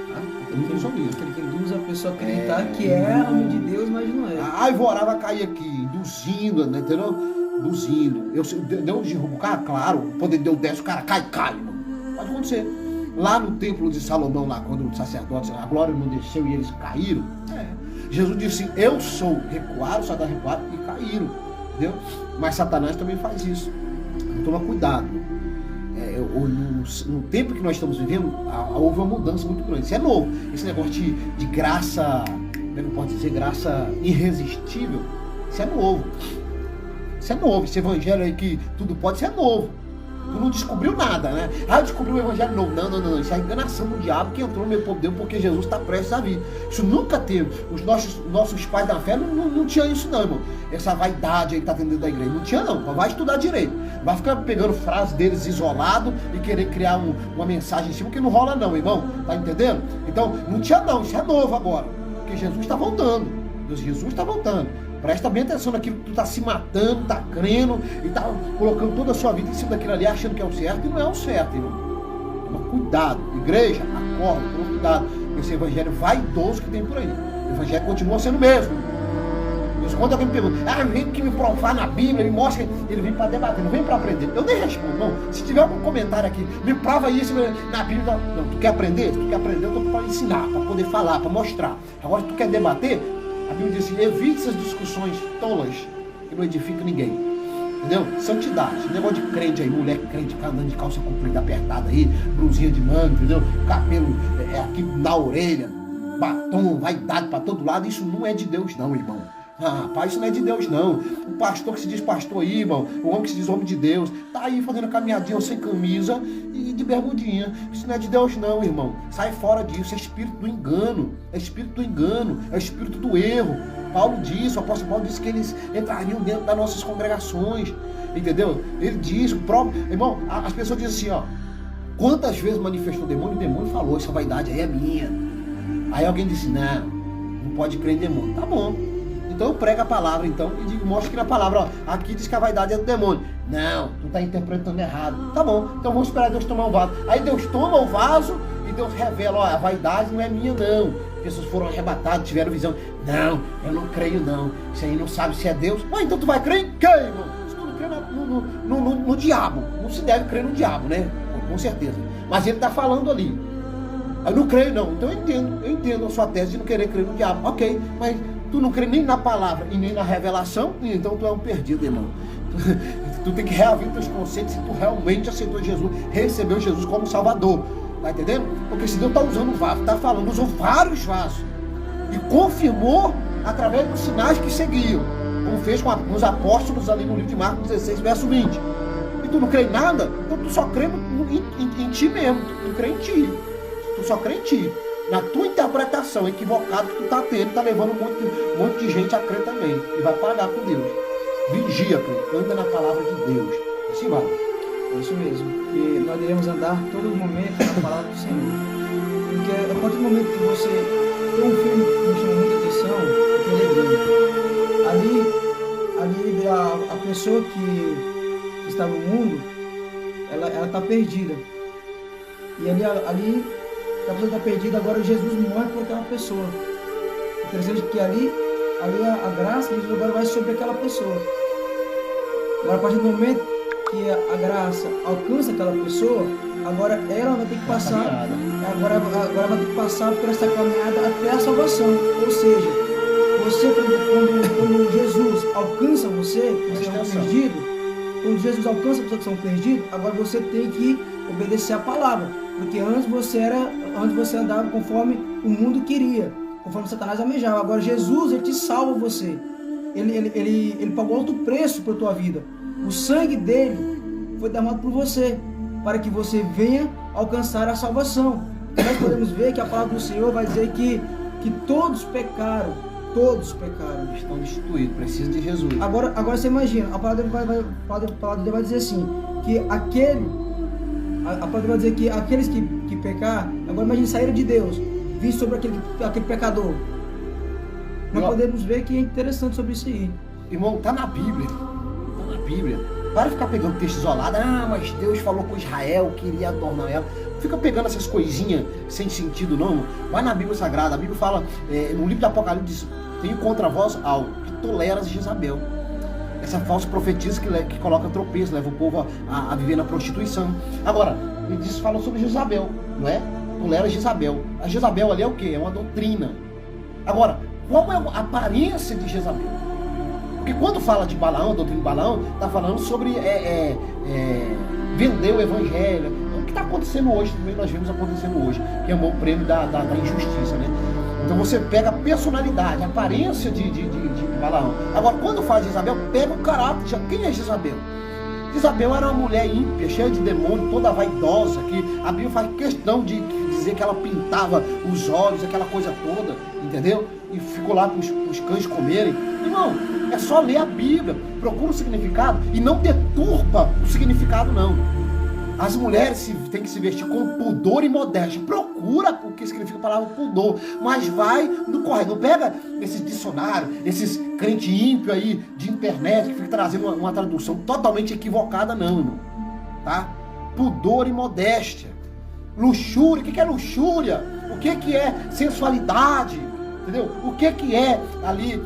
tá? Tem o ilusionismo. Aquele que induz a pessoa a acreditar que é homem de Deus, mas não é. Ah, eu vou orar, vai cair aqui, induzindo, né, entendeu? Induzindo. Deus derruba o cara, claro, o poder de Deus desce, o cara cai, mano. Pode acontecer. Lá no templo de Salomão, lá quando os sacerdotes, a glória não desceu e eles caíram, Jesus disse, eu sou, recuaram, Satanás recuaram e caíram, entendeu? Mas Satanás também faz isso. Então, toma cuidado. No tempo que nós estamos vivendo, houve uma mudança muito grande. Isso é novo. Esse negócio de graça, como é que eu posso dizer, graça irresistível, isso é novo. Isso é novo. Esse evangelho aí que tudo pode, isso é novo. Tu não descobriu nada, né? Ah, descobriu o evangelho novo. Não. Isso é a enganação do diabo que entrou no meu povo Deus porque Jesus está prestes a vir. Isso nunca teve. Os nossos pais da fé não tinham isso não, irmão. Essa vaidade aí que está dentro da igreja. Não tinha não. Vai estudar direito. Vai ficar pegando frases deles isolado e querer criar uma mensagem em cima que não rola não, irmão. Tá entendendo? Então, não tinha não. Isso é novo agora. Porque Jesus está voltando. Jesus está voltando. Presta bem atenção naquilo que tu está se matando, está crendo e está colocando toda a sua vida em cima daquilo ali, achando que é o certo, e não é o certo, irmão. Então, cuidado, igreja, acorda, toma cuidado com esse evangelho vaidoso que tem por aí. O evangelho continua sendo o mesmo. Mas quando alguém me pergunta, vem que me provar na Bíblia, me mostra, ele vem para debater, não vem para aprender. Eu nem respondo, não. Se tiver algum comentário aqui, me prova isso na Bíblia. Não, tu quer aprender? Se tu quer aprender, eu estou para ensinar, para poder falar, para mostrar. Agora, se tu quer debater, a Bíblia diz assim, evite essas discussões tolas que não edificam ninguém. Entendeu? Santidade. Esse negócio de crente aí, mulher crente, ficar andando de calça comprida apertada aí, blusinha de manga, entendeu? Cabelo aqui na orelha, batom, vaidade para todo lado. Isso não é de Deus não, irmão. Rapaz, isso não é de Deus não. O pastor que se diz pastor aí, irmão, o homem que se diz homem de Deus, tá aí fazendo caminhadinha sem camisa e de bermudinha. Isso não é de Deus não, irmão. Sai fora disso, é espírito do engano. É espírito do engano, é espírito do erro. Paulo disse, o apóstolo Paulo disse que eles entrariam dentro das nossas congregações. Entendeu? Ele diz, o próprio... Irmão, as pessoas dizem assim, ó, quantas vezes manifestou o demônio falou, essa vaidade aí é minha. Aí alguém disse, não pode crer em demônio. Tá bom. Então eu prego a palavra, então, e digo, mostra que na palavra, ó, aqui diz que a vaidade é do demônio. Não, tu está interpretando errado. Tá bom, então vamos esperar Deus tomar o vaso. Aí Deus toma o vaso e Deus revela, ó, a vaidade não é minha não. Pessoas foram arrebatadas, tiveram visão. Não, eu não creio não. Isso aí não sabe se é Deus. Então tu vai crer em quem, irmão? Se tu não crê no diabo, não se deve crer no diabo, né? Com certeza. Mas ele está falando ali. Eu não creio não. Então eu entendo a sua tese de não querer crer no diabo. Ok, mas tu não crê nem na palavra e nem na revelação, então tu é um perdido, irmão. Tu tem que reaver teus conceitos se tu realmente aceitou Jesus, recebeu Jesus como Salvador. Tá entendendo? Porque se Deus está usando o vaso, está falando, usou vários vasos. E confirmou através dos sinais que seguiam. Como fez com os apóstolos ali no livro de Marcos 16, verso 20. E tu não crê em nada, então tu só crê em ti mesmo. Tu crê em ti. Tu só crê em ti. Na tua interpretação equivocada que tu está tendo, está levando um monte de gente a crer também. E vai pagar com Deus. Vigia, crê. Anda na palavra de Deus. Assim vai. É isso mesmo. E nós devemos andar todo momento na palavra do Senhor. Porque a partir do momento que você tem um filme que me chama muita atenção, que é ali a pessoa que está no mundo, ela está perdida. E ali a pessoa está perdida, agora Jesus morre por aquela pessoa. Interessante que ali a graça de Jesus agora vai sobre aquela pessoa. Agora, a partir do momento que a graça alcança aquela pessoa, agora ela vai ter que passar, agora vai ter que passar por essa caminhada até a salvação. Ou seja, você quando Jesus alcança você, que são perdido, quando Jesus alcança a pessoa que são perdido, agora você tem que obedecer a palavra, porque antes você andava conforme o mundo queria, conforme Satanás almejava. Agora Jesus, ele te salva você. Ele pagou alto preço por tua vida. O sangue dele foi derramado por você, para que você venha alcançar a salvação. Nós podemos ver que a palavra do Senhor vai dizer que todos pecaram, estão destituídos, precisam de Jesus. Agora você imagina, a palavra dele vai dizer assim, que a palavra vai dizer que aqueles que pecar, agora imagine, saíram de Deus, vir sobre aquele pecador. Nós podemos ver que é interessante sobre isso aí. Irmão, tá na Bíblia. Para de ficar pegando texto isolado. Mas Deus falou com Israel que iria adornar ela. Não fica pegando essas coisinhas sem sentido, não. Vai na Bíblia Sagrada. A Bíblia fala, no livro do Apocalipse, diz: tenho contra vós algo, que toleras Jezabel. Essa falsa profetisa que coloca tropeço, leva o povo a viver na prostituição. Agora, ele fala sobre Jezabel, não é? Toleras Jezabel. A Jezabel ali é o quê? É uma doutrina. Agora, qual é a aparência de Jezabel? Porque quando fala de Balaão, a doutrina de Balaão, está falando sobre vender o evangelho. O que está acontecendo hoje, também nós vemos acontecendo hoje, que é o bom prêmio da injustiça, né? Então você pega a personalidade, a aparência de Balaão. Agora, quando fala de Jezabel, pega o caráter. Quem é Jezabel? Jezabel era uma mulher ímpia, cheia de demônio, toda vaidosa, que a Bíblia faz questão de dizer que ela pintava os olhos, aquela coisa toda, entendeu? E ficou lá para os cães comerem. Irmão, é só ler a Bíblia, procura o significado e não deturpa o significado, não. As mulheres têm que se vestir com pudor e modéstia. Procura o que significa a palavra pudor, mas vai no correto. Não pega esses dicionários, esses crente ímpio aí de internet que fica trazendo uma tradução totalmente equivocada, não, irmão. Tá? Pudor e modéstia. Luxúria. O que é luxúria? O que é sensualidade? Entendeu? O que é ali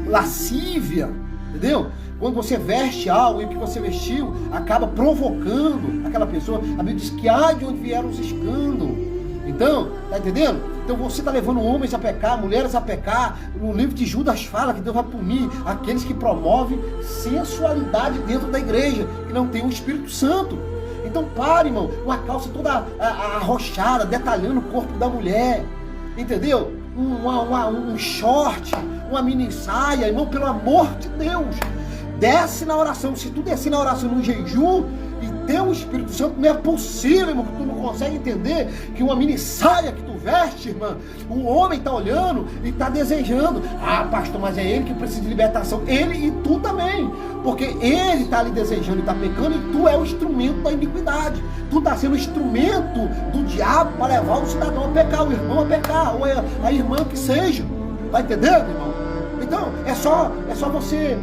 lascívia? Entendeu? Quando você veste algo e o que você vestiu acaba provocando aquela pessoa, a Bíblia diz que de onde vieram os escândalos. Então, tá entendendo? Então você está levando homens a pecar, mulheres a pecar. No livro de Judas fala que Deus vai punir aqueles que promovem sensualidade dentro da igreja, que não tem o Espírito Santo. Então pare, irmão, uma calça toda arrochada, detalhando o corpo da mulher, entendeu? Um short, uma mini saia, irmão, pelo amor de Deus. Desce na oração. Se tu descer na oração no jejum e ter o Espírito Santo, não é possível, irmão, que tu não consegue entender que uma mini saia que tu veste, irmã, o homem está olhando e está desejando. Pastor, mas é ele que precisa de libertação. Ele e tu também. Porque ele está ali desejando e está pecando, e tu é o instrumento da iniquidade. Tu está sendo o instrumento do diabo para levar o cidadão a pecar, o irmão a pecar, ou a irmã que seja. Tá entendendo, irmão? Então, é só você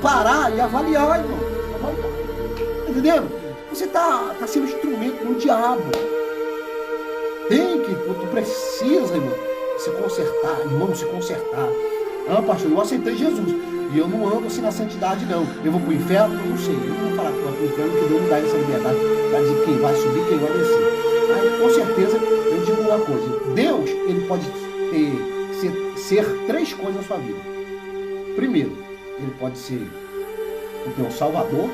parar e avaliar, irmão. Tá entendendo? Você está sendo instrumento do diabo. Tu precisa, irmão, se consertar, irmão, se consertar. Pastor, eu aceitei Jesus e eu não ando assim na santidade, não. Eu vou pro inferno? Eu não sei. Eu não vou falar que eu vou pro inferno, porque Deus não dá essa liberdade para dizer quem vai subir, quem vai descer. Aí, com certeza, eu digo uma coisa: Deus, ele pode ser três coisas na sua vida. Primeiro, ele pode ser o teu Salvador,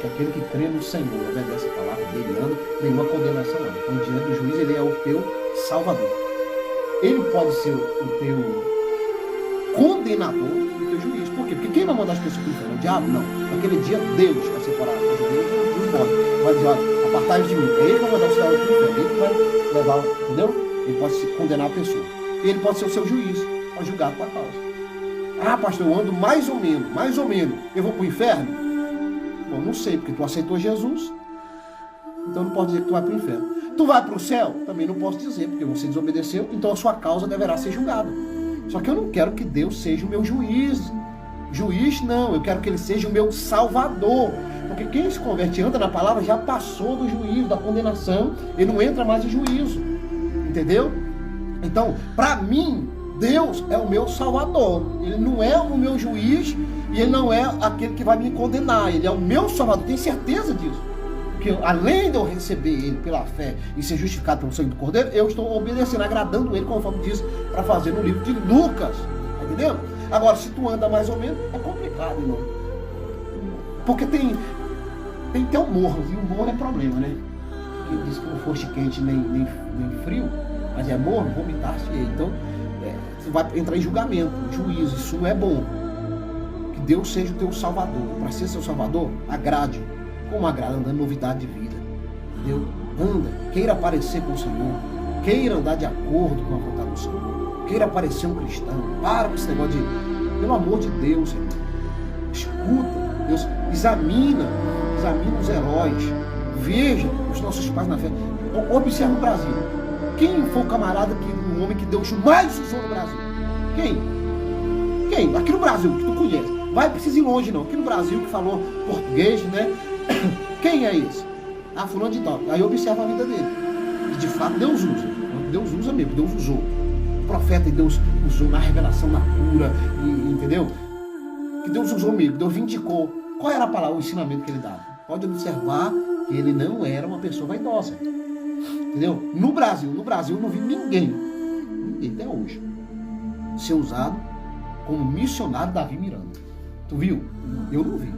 que é aquele que crê no Senhor, obedece a palavra dele, anda, nenhuma condenação não. Então, diante do juiz, ele é o teu Salvador. Ele pode ser o teu condenador e o teu juiz. Por quê? Porque quem vai mandar as pessoas para o inferno? O diabo? Não. Naquele dia, Deus vai separar os judeus dos mortos. Vai dizer: olha, apartai-vos de mim. É ele que vai mandar o cidadão para o inferno. Ele que vai levar, entendeu? Ele pode condenar a pessoa. Ele pode ser o seu juiz, para julgar a tua causa. Pastor, eu ando mais ou menos. Eu vou para o inferno? Bom, não sei, porque tu aceitou Jesus. Então não posso dizer que tu vai para o inferno. Tu vai para o céu? Também não posso dizer, porque você desobedeceu, então a sua causa deverá ser julgada. Só que eu não quero que Deus seja o meu juiz. Juiz não, eu quero que ele seja o meu salvador. Porque quem se converte e anda na palavra já passou do juízo, da condenação, ele não entra mais em juízo. Entendeu? Então, para mim, Deus é o meu Salvador. Ele não é o meu juiz e Ele não é aquele que vai me condenar. Ele é o meu Salvador. Tenho certeza disso. Porque além de eu receber Ele pela fé e ser justificado pelo sangue do Cordeiro, eu estou obedecendo, agradando Ele, conforme diz para fazer no livro de Lucas. Tá entendendo? Agora, se tu anda mais ou menos, é complicado, irmão. Porque tem um morro, e o morro é problema, né? Que diz que não foste quente nem frio, mas é morno, vomitar-se. Então, você vai entrar em julgamento, juízo. Isso não é bom. Que Deus seja o teu Salvador. Para ser seu Salvador, agrade. Como agrada? Andando novidade de vida. Entendeu? Anda, queira aparecer com o Senhor. Queira andar de acordo com a vontade do Senhor. Queira aparecer um cristão. Para com esse negócio de... Pelo amor de Deus, Senhor. Escuta, Deus. Examina os heróis. Veja os nossos pais na fé. Observa o Brasil. Quem foi o camarada, o homem que Deus mais usou no Brasil? Quem? Aqui no Brasil, que tu conhece. Vai, precisa ir longe não. Aqui no Brasil, que falou português, né? Quem é esse? Ah, fulano de tal. Aí observa a vida dele. E de fato Deus usa. Deus usa mesmo, Deus usou. O profeta Deus usou na revelação, na cura, entendeu? Que Deus usou mesmo, Deus vindicou. Qual era a palavra, o ensinamento que ele dava? Pode observar que ele não era uma pessoa vaidosa. Entendeu? No Brasil eu não vi ninguém até hoje, ser usado como missionário Davi Miranda. Tu viu? Eu não vi.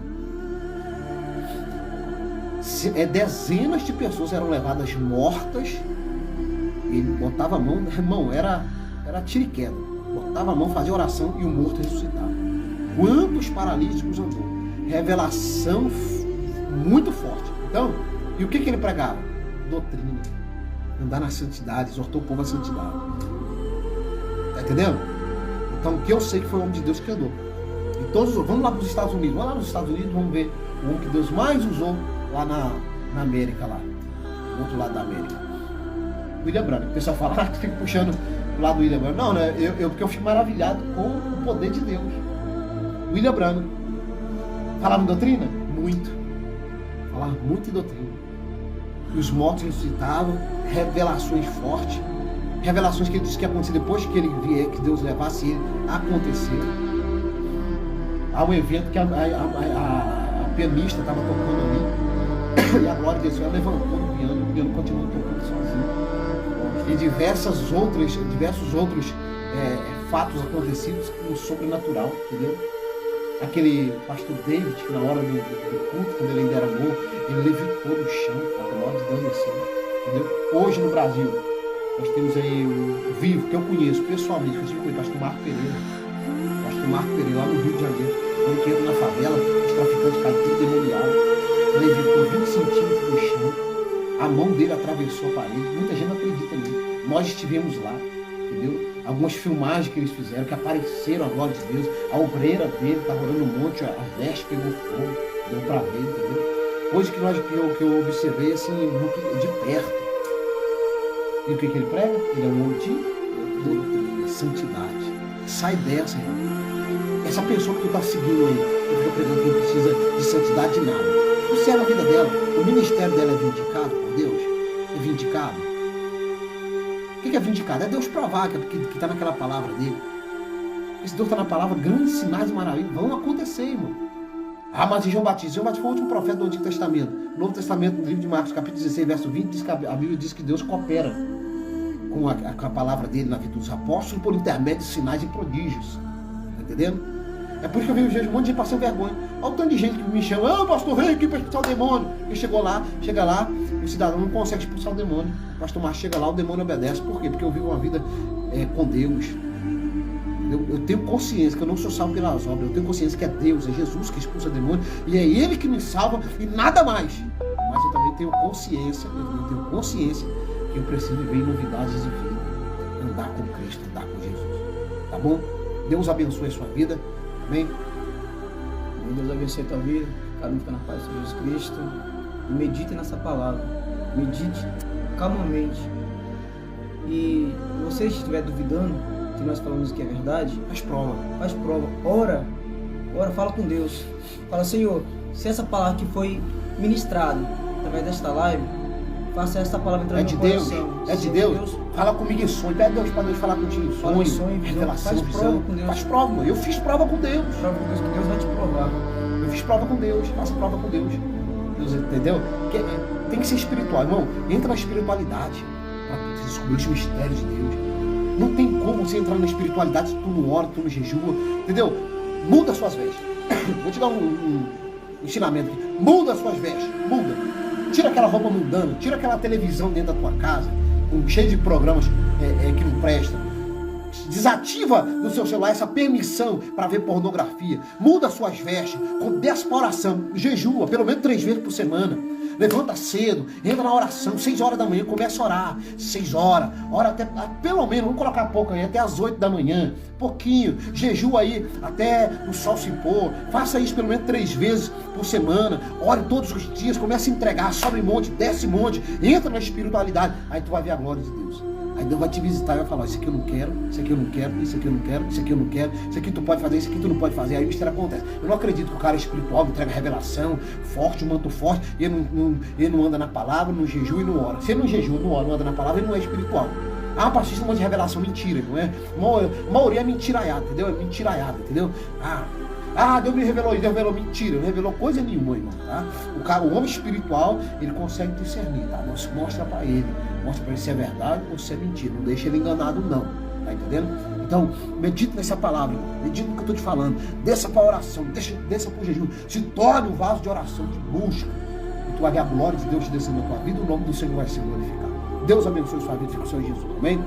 Dezenas de pessoas eram levadas mortas. Ele botava a mão, irmão, era tiro e queda. Botava a mão, fazia oração e o morto ressuscitava. Quantos paralíticos andou? Revelação muito forte. Então, e o que ele pregava? Doutrina. Andar na santidade, exortou o povo à santidade. Tá entendendo? Então, o que eu sei que foi o homem de Deus que andou. E todos, vamos lá para os Estados Unidos. Vamos lá nos Estados Unidos, vamos ver o homem que Deus mais usou lá na América, lá. Do outro lado da América. William Branham. O pessoal fala, tu fica puxando pro lado do William Branham. Não, né? Porque eu fico maravilhado com o poder de Deus. William Branham. Falava em doutrina? Muito. Falava muito em doutrina. E os mortos ressuscitavam, revelações fortes, revelações que ele disse que ia acontecer depois que ele vier, que Deus levasse ele a acontecer. Há um evento que a pianista estava tocando ali, e a glória de Deus, ela levantou o piano continuou tocando sozinho. E diversos outros fatos acontecidos no sobrenatural, entendeu? Aquele pastor David, que na hora do culto, quando ele ainda era novo, ele levitou no chão, a glória de Deus desceu, entendeu? Hoje no Brasil, nós temos aí o vivo, que eu conheço pessoalmente, eu conheço o pastor Marco Pereira. Pastor Marco Pereira, lá no Rio de Janeiro, quando que entra na favela, os traficantes caem tudo demoniado, levitou 20 centímetros no chão, a mão dele atravessou a parede, muita gente não acredita nisso. Nós estivemos lá, entendeu? Algumas filmagens que eles fizeram, que apareceram a glória de Deus, a obreira dele estava orando um monte, a veste pegou fogo, deu para ver, entendeu? Coisa que eu observei assim, muito de perto. E o que ele prega? Ele é um homem de santidade. Sai dessa, irmão. Essa pessoa que tu está seguindo aí, que fica pregando que não precisa de santidade de nada. Observa a vida dela, o ministério dela é vindicado por Deus? É vindicado? O que é vindicado? É Deus provar que está naquela palavra dele. E se Deus está na palavra, grandes sinais e maravilhas vão acontecer, irmão. Ah, mas João Batista foi o último profeta do Antigo Testamento. No Novo Testamento, no livro de Marcos, capítulo 16, verso 20, diz que a Bíblia diz que Deus coopera com a palavra dele na vida dos apóstolos por intermédio de sinais e prodígios. Tá entendendo? É por isso que eu vejo um monte de gente passando vergonha. Olha o tanto de gente que me chama, pastor, vem aqui para expulsar o demônio. E chega lá, o cidadão não consegue expulsar o demônio. O pastor Márcio chega lá, o demônio obedece. Por quê? Porque eu vivo uma vida com Deus. Eu tenho consciência que eu não sou salvo pelas obras. Eu tenho consciência que é Deus, é Jesus que expulsa o demônio. E é Ele que me salva e nada mais. Mas eu também tenho consciência, que eu preciso viver em novidades de vida. Andar com Cristo, andar com Jesus. Tá bom? Deus abençoe a sua vida. Amém? Deus abençoe a tua vida. Cada um fica na paz de Jesus Cristo. E medite nessa palavra. Medite calmamente. E se você estiver duvidando que nós falamos que é verdade, faz prova. Ora, fala com Deus. Fala, Senhor, se essa palavra que foi ministrada através desta live Faça essa palavra entrar É no de meu Deus, coração. é de Se Deus. Fala comigo em sonho. Pede Deus para Deus falar contigo em Fala em sonho, sonho, visão. revelação, Faz visão. prova com Deus. Faz prova, mano. Eu fiz prova com Deus. Prova com Deus, que Deus vai te provar. Eu fiz prova com Deus. Faça prova com Deus. Deus, entendeu? Tem que ser espiritual, irmão. Entra na espiritualidade para descobrir os mistérios de Deus. Não tem como você entrar na espiritualidade se tu não ora, tu não jejua, entendeu? Muda as suas vestes. Vou te dar um ensinamento aqui. Muda as suas vestes, muda. Tira aquela roupa mundana, tira aquela televisão dentro da tua casa, cheio de programas que não prestam. Desativa no seu celular essa permissão para ver pornografia. Muda as suas vestes, desce para oração, jejua pelo menos 3 vezes por semana. Levanta cedo, entra na oração, 6 horas da manhã, começa a orar, 6 horas, ora até, pelo menos, vamos colocar pouco aí, até as 8 da manhã, pouquinho, jejua aí até o sol se pôr, faça isso pelo menos 3 vezes por semana, ore todos os dias, comece a entregar, sobe monte, desce monte, entra na espiritualidade, aí tu vai ver a glória de Deus. Aí Deus vai te visitar e vai falar, isso aqui eu não quero, isso aqui eu não quero, isso aqui eu não quero, isso aqui eu não quero, isso aqui tu pode fazer, isso aqui tu não pode fazer. Aí o mistério acontece. Eu não acredito que o cara é espiritual, entrega revelação, forte, um manto forte, e ele não anda na palavra, não jejua e não ora. Se ele não jejua, não ora, não anda na palavra, ele não é espiritual. Ah, pastor, isso é um monte de revelação, mentira, não é? A maioria é mentiraiada, entendeu? É mentiraiada, entendeu? Deus me revelou isso, Deus revelou mentira, não revelou coisa nenhuma, irmão, tá? O homem espiritual, ele consegue discernir, tá? Mostra pra ele se é verdade ou se é mentira, não deixa ele enganado não, tá entendendo? Então, medita nessa palavra, irmão. Medita no que eu tô te falando, desça pra oração, desça pro jejum, se torne um vaso de oração, de busca, e tu vai ver a glória de Deus te descendo na tua vida, o nome do Senhor vai ser glorificado. Deus abençoe sua vida, fica com o Senhor Jesus, amém?